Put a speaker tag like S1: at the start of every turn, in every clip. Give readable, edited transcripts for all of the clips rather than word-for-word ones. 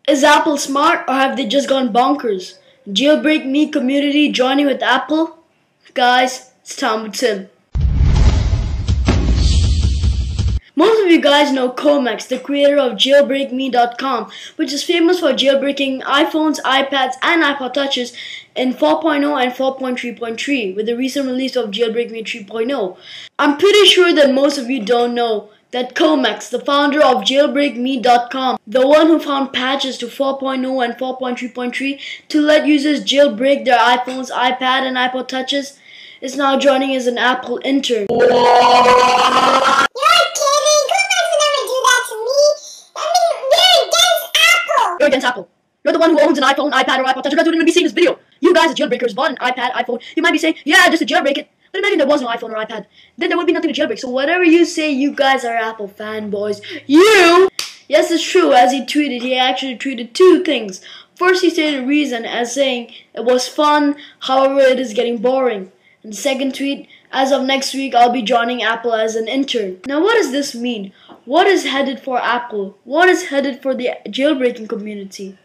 S1: Is Apple smart or have they just gone bonkers? Jailbreakme community joining with Apple? Guys, it's time with Tim. Most of you guys know COMEX, the creator of jailbreakme.com, which is famous for jailbreaking iPhones, iPads, and iPod Touches in 4.0 and 4.3.3 with the recent release of Jailbreakme 3.0. I'm pretty sure that most of you don't know that COMEX, the founder of jailbreakme.com, the one who found patches to 4.0 and 4.3.3 to let users jailbreak their iPhones, iPad, and iPod Touches, is now joining as an Apple intern. You're against Apple. You're the one who owns an iPhone, iPad, or iPod Touch. You guys wouldn't even be seeing this video. You guys, as jailbreakers, bought an iPad, iPhone. You might be saying, yeah, just to jailbreak it. But imagine there was no iPhone or iPad. Then there would be nothing to jailbreak. So whatever you say, you guys are Apple fanboys. You! Yes, it's true. As he tweeted, he actually tweeted two things. First, he stated a reason as saying it was fun, however, it is getting boring. And the second tweet, as of next week, I'll be joining Apple as an intern. Now, what does this mean? What is headed for Apple? What is headed for the jailbreaking community?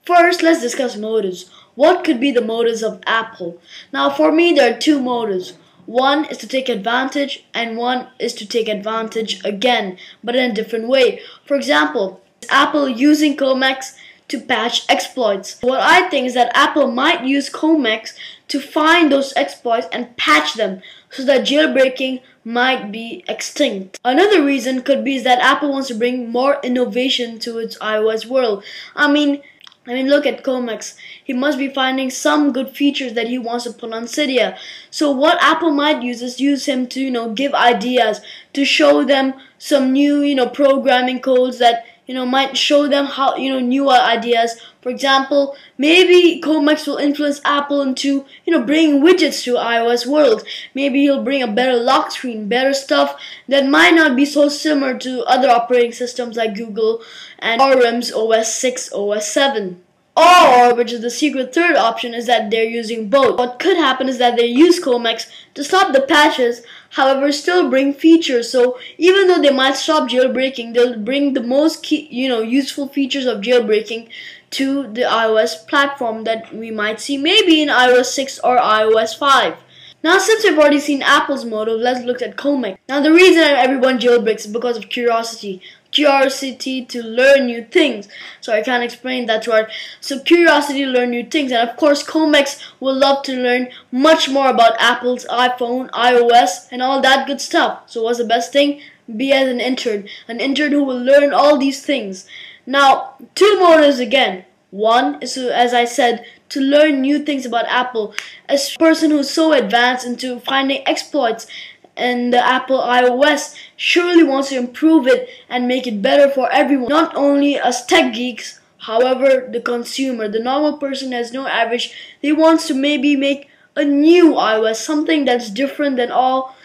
S1: First, let's discuss motives. What could be the motives of Apple? Now, for me, there are two motives. One is to take advantage, and one is to take advantage again, but in a different way. For example, is Apple using COMEX to patch exploits? What I think is that Apple might use COMEX to find those exploits and patch them so that jailbreaking might be extinct. Another reason could be that Apple wants to bring more innovation to its iOS world. I mean, look at COMEX. He must be finding some good features that he wants to put on Cydia. So what Apple might use is use him to, give ideas, to show them some new, programming codes that, might show them how, newer ideas. For example, maybe COMEX will influence Apple into, bringing widgets to iOS world. Maybe he'll bring a better lock screen, better stuff that might not be so similar to other operating systems like Google and RM's OS 6, OS 7. Or, which is the secret third option, is that they're using both. What could happen is that they use COMEX to stop the patches, however still bring features. So even though they might stop jailbreaking, they'll bring the most key, useful features of jailbreaking to the iOS platform that we might see maybe in iOS 6 or iOS 5. Now, since we've already seen Apple's motive, let's look at COMEX. Now, the reason that everyone jailbreaks is because of curiosity. Curiosity to learn new things. So I can't explain that word. So curiosity to learn new things. And of course, COMEX will love to learn much more about Apple's iPhone, iOS, and all that good stuff. So what's the best thing? Be as an intern. An intern who will learn all these things. Now, two motives again. One is to, as I said, to learn new things about Apple. As a person who's so advanced into finding exploits and the Apple iOS surely wants to improve it and make it better for everyone. Not only us tech geeks, however, the consumer, the normal person has no average, they wants to maybe make a new iOS, something that's different than all,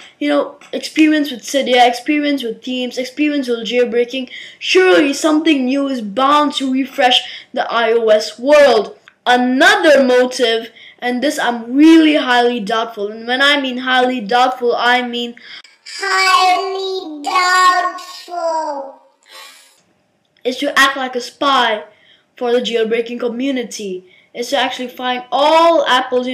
S1: experience with Cydia, experience with themes, experience with jailbreaking. Surely something new is bound to refresh the iOS world. Another motive, and this I'm really highly doubtful, and when I mean highly doubtful, I mean highly doubtful, is to act like a spy for the jailbreaking community. Is to actually find all Apple's,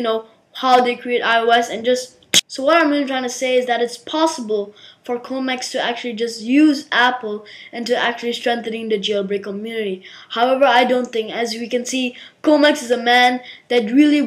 S1: how they create iOS and just... So what I'm really trying to say is that it's possible for COMEX to actually just use Apple and to actually strengthening the jailbreak community. However, I don't think, as we can see, COMEX is a man that really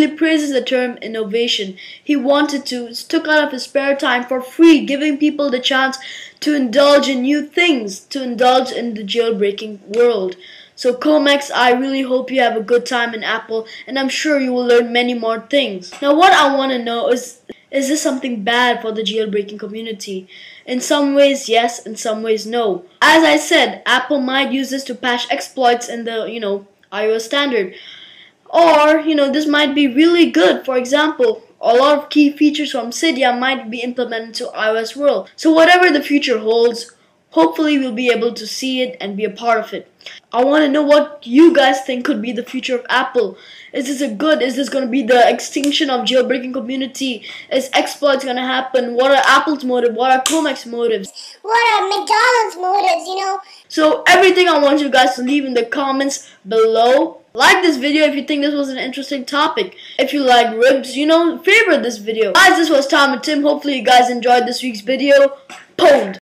S1: praises the term innovation. He took out of his spare time for free, giving people the chance to indulge in new things, to indulge in the jailbreaking world. So COMEX, I really hope you have a good time in Apple, and I'm sure you will learn many more things. Now, what I want to know is this something bad for the jailbreaking community? In some ways, yes. In some ways, no. As I said, Apple might use this to patch exploits in the, iOS standard. Or, this might be really good. For example, a lot of key features from Cydia might be implemented to iOS world. So whatever the future holds, hopefully we'll be able to see it and be a part of it. I want to know what you guys think could be the future of Apple. Is this going to be the extinction of jailbreaking community? Is exploits going to happen? What are Apple's motives? What are COMEX motives?
S2: What are McDonald's motives,
S1: So everything I want you guys to leave in the comments below. Like this video if you think this was an interesting topic. If you like ribs, favorite this video. Guys, this was Tom and Tim. Hopefully you guys enjoyed this week's video. Pwned.